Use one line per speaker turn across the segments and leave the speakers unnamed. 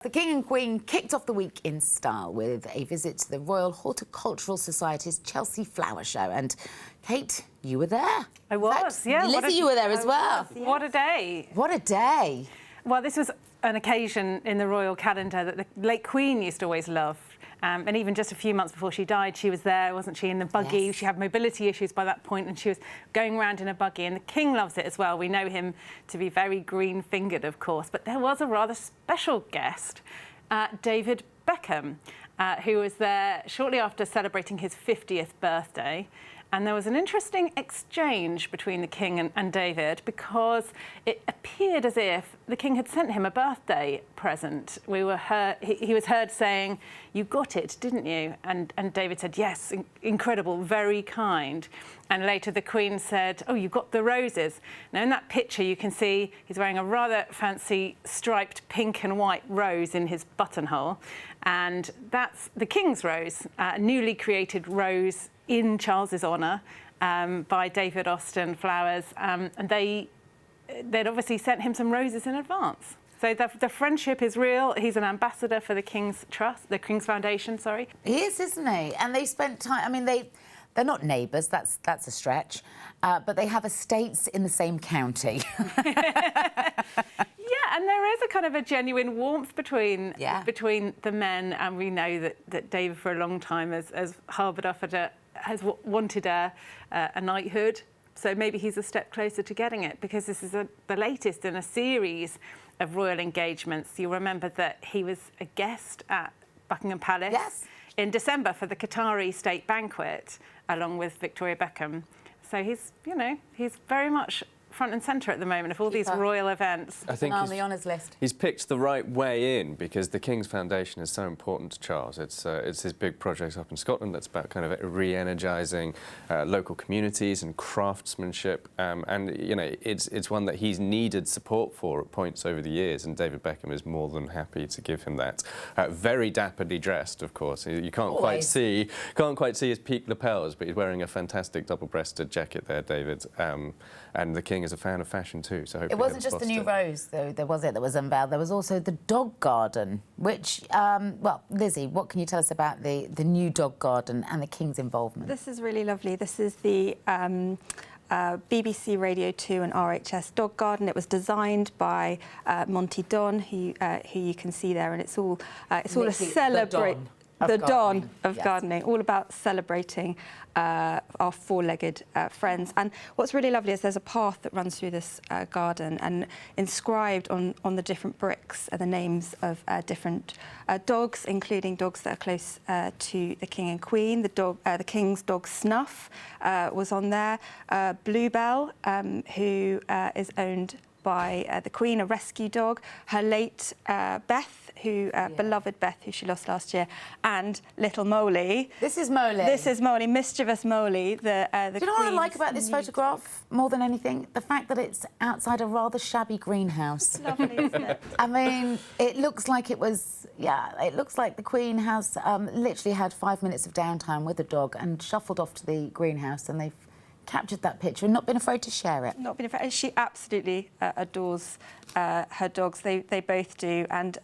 The King and Queen kicked off the week in style with a visit to the Royal Horticultural Society's Chelsea Flower Show. And Kate, you were there.
I was, yeah.
Lizzie, you were there as well.
Yes. What a day.
What a day.
Well, this was an occasion in the royal calendar that the late Queen used to always love. And even just a few months before she died, she was there, wasn't she, in the buggy? Yes. She had mobility issues by that point, and she was going around in a buggy. And the King loves it as well. We know him to be very green-fingered, of course. But there was a rather special guest, David Beckham, who was there shortly after celebrating his 50th birthday. And there was an interesting exchange between the King and David, because it appeared as if the King had sent him a birthday present. He was heard saying, "You got it, didn't you?" And David said, "Yes, incredible, very kind." And later the Queen said, "Oh, you got the roses." Now, in that picture, you can see he's wearing a rather fancy striped pink and white rose in his buttonhole. And that's the King's rose, a newly created rose in Charles's honour by David Austin Flowers, and they'd obviously sent him some roses in advance. So the friendship is real. He's an ambassador for the King's Trust, the King's Foundation, sorry.
He is, isn't he? And they spent time, I mean, they're not neighbours, that's a stretch, but they have estates in the same county.
Yeah, and there is a kind of a genuine warmth between the men, and we know that David for a long time has harboured off has wanted a knighthood, so maybe he's a step closer to getting it, because this is the latest in a series of royal engagements. You'll remember that he was a guest at Buckingham Palace in December for the Qatari state banquet, along with Victoria Beckham. So he's very much front and centre at the moment of all these royal events.
I think
on the honours list.
He's picked the right way in, because the King's Foundation is so important to Charles. It's his big project up in Scotland that's about kind of re-energising local communities and craftsmanship, and it's one that he's needed support for at points over the years, and David Beckham is more than happy to give him that. Very dapperly dressed, of course. You can't quite see his peak lapels, but he's wearing a fantastic double-breasted jacket there, David. And the King is a fan of fashion too, so hopefully
it wasn't just the new rose, though. That was unveiled. There was also the dog garden, which, well, Lizzie, what can you tell us about the new dog garden and the King's involvement?
This is really lovely. This is the BBC Radio 2 and RHS dog garden. It was designed by Monty Don, who you can see there, and it's all a celebration. The Don of gardening, all about celebrating our four-legged friends. And what's really lovely is there's a path that runs through this garden, and inscribed on the different bricks are the names of different dogs, including dogs that are close to the King and Queen. The King's dog Snuff was on there. Bluebell, who is owned by the Queen, a rescue dog, her late Beth, beloved Beth, who she lost last year, and little Molly.
This is Molly.
This is Molly, mischievous Molly. Do you know
what I like about this photograph more than anything? The fact that it's outside a rather shabby greenhouse.
It's lovely, isn't it?
I mean, it looks like it was, it looks like the Queen has literally had 5 minutes of downtime with the dog and shuffled off to the greenhouse, and they've captured that picture and not been afraid to share it.
Not been afraid. She absolutely adores her dogs. They both do. And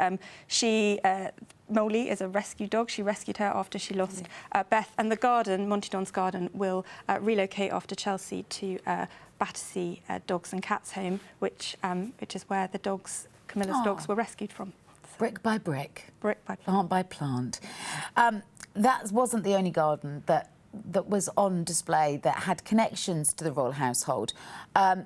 Molly is a rescue dog. She rescued her after she lost Beth. And the garden, Monty Don's garden, will relocate after Chelsea to Battersea Dogs and Cats Home, which is where the dogs, Camilla's dogs, were rescued from.
Brick by brick.
Brick by
plant by plant. That wasn't the only garden that was on display that had connections to the royal household.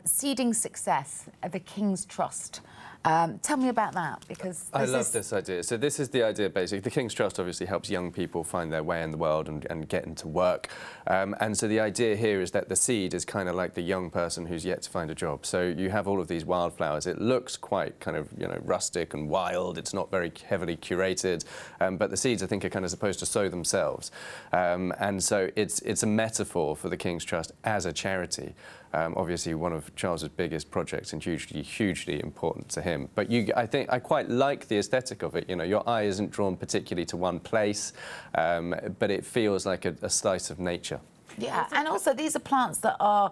Seeding Success at the King's Trust. Tell me about that, because
I love this idea. So this is the idea, basically. The King's Trust obviously helps young people find their way in the world and get into work. And so the idea here is that the seed is kind of like the young person who's yet to find a job. So you have all of these wildflowers. It looks quite kind of, rustic and wild. It's not very heavily curated. But the seeds, I think, are kind of supposed to sow themselves. And so it's a metaphor for the King's Trust as a charity. Obviously one of Charles's biggest projects and hugely important to him. But I think I quite like the aesthetic of it. Your eye isn't drawn particularly to one place, but it feels like a slice of nature.
Yeah, and also these are plants that are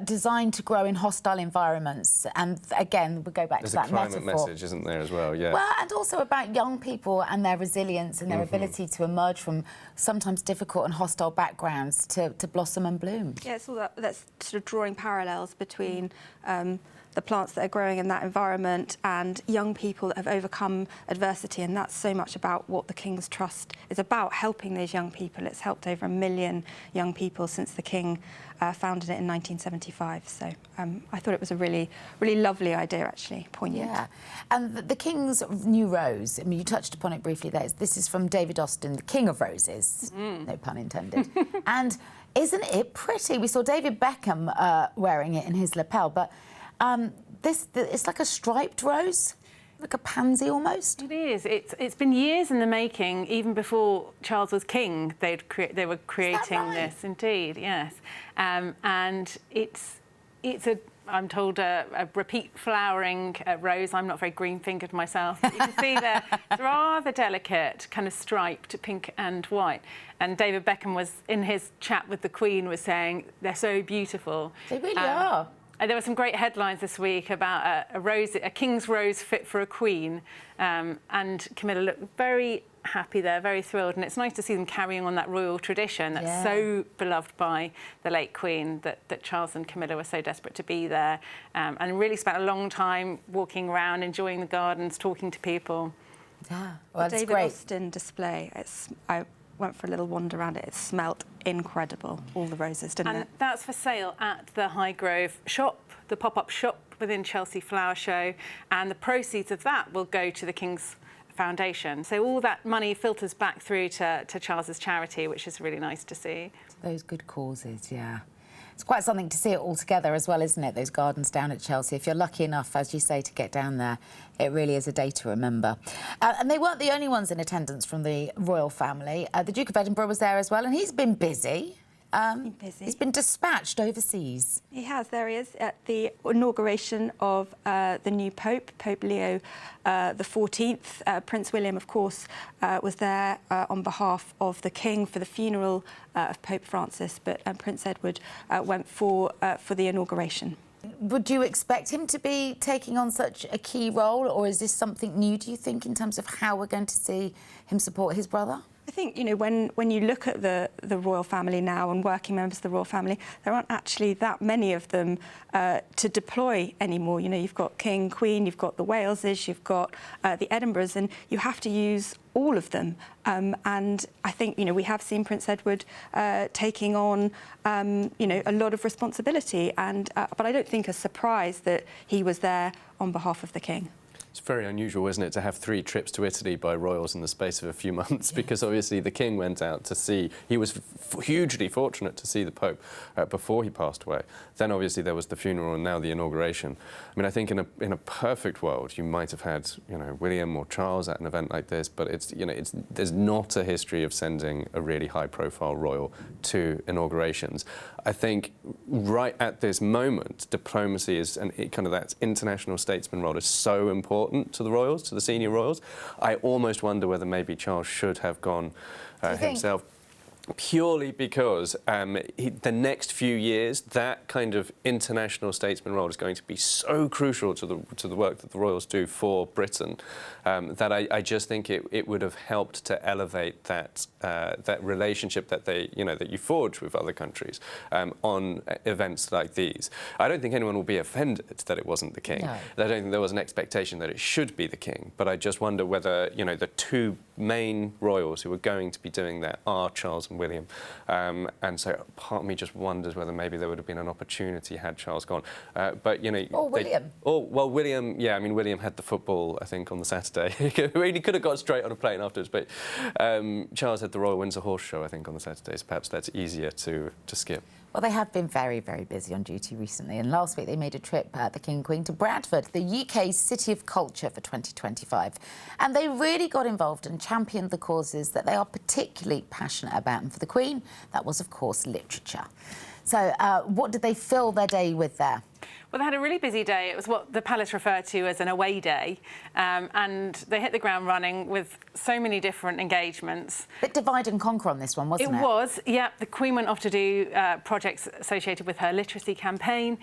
designed to grow in hostile environments. And again, we go back
There's
to that
a climate
metaphor.
message, isn't there, as well? Yeah.
Well, and also about young people and their resilience and their ability to emerge from sometimes difficult and hostile backgrounds to blossom and bloom.
Yeah, it's all that's sort of drawing parallels between the plants that are growing in that environment and young people that have overcome adversity, and that's so much about what the King's Trust is about, helping those young people. It's helped over 1 million young people since the King founded it in 1975. So I thought it was a really, really lovely idea, actually, poignant.
Yeah, and the King's new rose, I mean, you touched upon it briefly there. This is from David Austin, the King of Roses, no pun intended. And isn't it pretty? We saw David Beckham wearing it in his lapel, but it's like a striped rose, like a pansy almost.
It is. It's been years in the making. Even before Charles was king, they were creating
right?
this. Indeed, yes. And it's I'm told a repeat flowering rose. I'm not very green-fingered myself. But you can see there, it's rather delicate, kind of striped pink and white. And David Beckham was, in his chat with the Queen, was saying they're so beautiful.
They really are.
And there were some great headlines this week about a king's rose fit for a queen, and Camilla looked very happy there, very thrilled, and it's nice to see them carrying on that royal tradition that's so beloved by the late Queen, that Charles and Camilla were so desperate to be there, and really spent a long time walking around, enjoying the gardens, talking to people.
Yeah, well,
The
it's
David
great.
Austin display, I went for a little wander around it. It smelt incredible, all the roses, didn't
And
it?
that's for sale at the Highgrove shop, the pop-up shop within Chelsea Flower Show, and the proceeds of that will go to the King's Foundation. So all that money filters back through to Charles's charity, which is really nice to see.
Those good causes, yeah. It's quite something to see it all together as well, isn't it? Those gardens down at Chelsea. If you're lucky enough, as you say, to get down there, it really is a day to remember. And they weren't the only ones in attendance from the royal family. The Duke of Edinburgh was there as well, and he's been busy. He's been dispatched overseas.
He has. There he is at the inauguration of the new Pope, Pope Leo the 14th. Prince William, of course, was there on behalf of the King for the funeral of Pope Francis, but Prince Edward went for the inauguration.
Would you expect him to be taking on such a key role, or is this something new, do you think, in terms of how we're going to see him support his brother?
I think, you know, when you look at the royal family now and working members of the royal family, there aren't actually that many of them to deploy anymore. You know, you've got King, Queen, you've got the Waleses, you've got the Edinburghs, and you have to use all of them. And I think, you know, we have seen Prince Edward taking on, you know, a lot of responsibility, and but I don't think a surprise that he was there on behalf of the King.
It's very unusual, isn't it, to have 3 trips to Italy by royals in the space of a few months, because obviously the King went out to see, he was hugely fortunate to see the Pope before he passed away. Then obviously there was the funeral and now the inauguration. I mean, I think in a perfect world you might have had, you know, William or Charles at an event like this, but it's, you know, there's not a history of sending a really high-profile royal to inaugurations. I think right at this moment, diplomacy is, and kind of that international statesman role is so important to the royals, to the senior royals. I almost wonder whether maybe Charles should have gone himself. Purely because the next few years, that kind of international statesman role is going to be so crucial to the work that the royals do for Britain, that I just think it would have helped to elevate that relationship that that you forge with other countries on events like these. I don't think anyone will be offended that it wasn't the King.
No.
I don't think there was an expectation that it should be the King, but I just wonder whether, you know, the 2 main royals who are going to be doing that are Charles and William. And so part of me just wonders whether maybe there would have been an opportunity had Charles gone. But, you know...
Or William.
Well, William, yeah, I mean, William had the football, I think, on the Saturday. He could have got straight on a plane afterwards, but Charles had the Royal Windsor Horse Show, I think, on the Saturdays. Perhaps that's easier to skip.
Well, they have been very, very busy on duty recently, and last week they made a trip, the King and Queen, to Bradford, the UK's City of Culture for 2025. And they really got involved and championed the causes that they are particularly passionate about. And for the Queen, that was, of course, literature. So what did they fill their day with there?
Well, they had a really busy day. It was what the palace referred to as an away day, and they hit the ground running with so many different engagements.
Bit divide and conquer on this one, wasn't it?
It was, yeah. The Queen went off to do projects associated with her literacy campaign.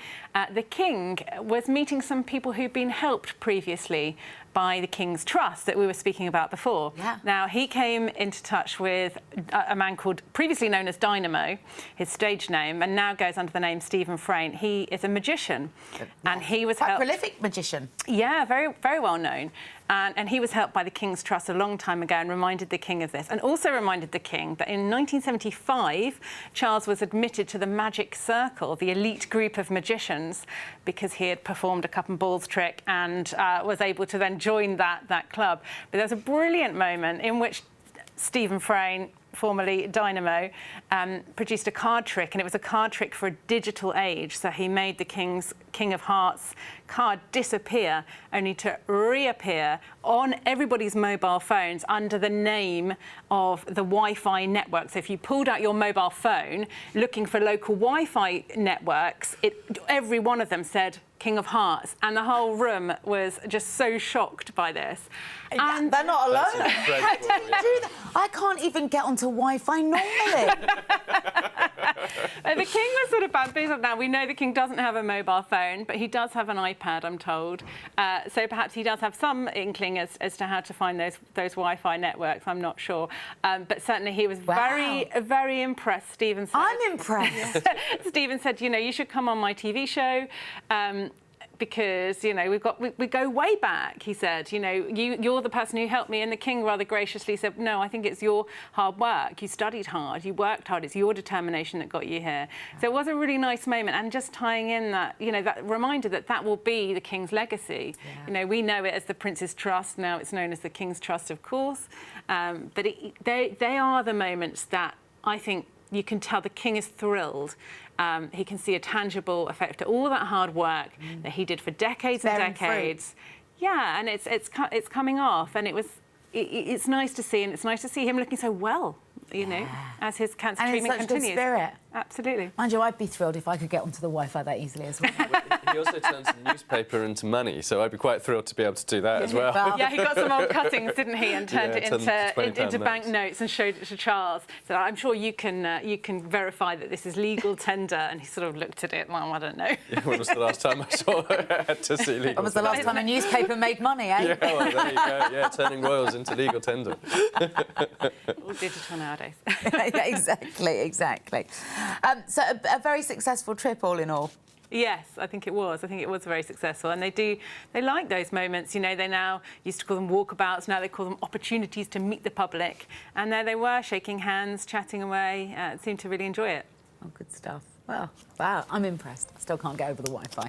The King was meeting some people who'd been helped previously by the King's Trust that we were speaking about before.
Yeah.
Now, he came into touch with a man called, previously known as Dynamo, his stage name, and now goes under the name Stephen Frayne. He is a magician, and he was
quite
helped...
prolific magician.
Yeah, very, very well known. And he was helped by the King's Trust a long time ago and reminded the King of this. And also reminded the King that in 1975, Charles was admitted to the Magic Circle, the elite group of magicians, because he had performed a cup and balls trick and was able to then join that club. But there's a brilliant moment in which Stephen Frayne, formerly Dynamo, produced a card trick, and it was a card trick for a digital age. So he made the King of Hearts card disappear, only to reappear on everybody's mobile phones under the name of the Wi-Fi network. So if you pulled out your mobile phone looking for local Wi-Fi networks, every one of them said King of Hearts, and the whole room was just so shocked by this.
And they're not alone. How did you do that? I can't even get onto Wi-Fi normally.
The King was sort of bamboozled. Now, we know the King doesn't have a mobile phone, but he does have an iPad, I'm told. So perhaps he does have some inkling as to how to find those Wi-Fi networks. I'm not sure. But certainly he was very impressed, Stephen said.
I'm impressed.
Stephen said, you know, you should come on my TV show. Because, you know, we go way back, he said. You know, you're the person who helped me. And the King rather graciously said, no, I think it's your hard work. You studied hard, you worked hard. It's your determination that got you here. So it was a really nice moment. And just tying in that, you know, that reminder that will be the King's legacy. Yeah. You know, we know it as the Prince's Trust. Now it's known as the King's Trust, of course. But they are the moments that I think you can tell the King is thrilled. He can see a tangible effect of all that hard work that he did for decades and decades. Yeah, and it's coming off, and it's nice to see, and it's nice to see him looking so well, you know, as his cancer treatment continues.
Good spirit.
Absolutely.
Mind you, I'd be thrilled if I could get onto the Wi-Fi that easily as well.
He also turns newspaper into money, so I'd be quite thrilled to be able to do that as well.
Yeah, he got some old cuttings, didn't he, and turned it into banknotes and showed it to Charles. So I'm sure you can verify that this is legal tender. And he sort of looked at it, well, I don't know.
Yeah, when was the last time I saw it to see legal?
When was the last time a newspaper made money, eh?
Yeah, well, there you go. Yeah, turning royals into legal tender.
All digital nowadays.
Exactly. So a very successful trip, all in all.
Yes, I think it was. I think it was very successful. And they like those moments. You know, they now used to call them walkabouts. Now they call them opportunities to meet the public. And there they were, shaking hands, chatting away. Seemed to really enjoy it.
Oh, good stuff. Well, wow, I'm impressed. Still can't get over the Wi-Fi.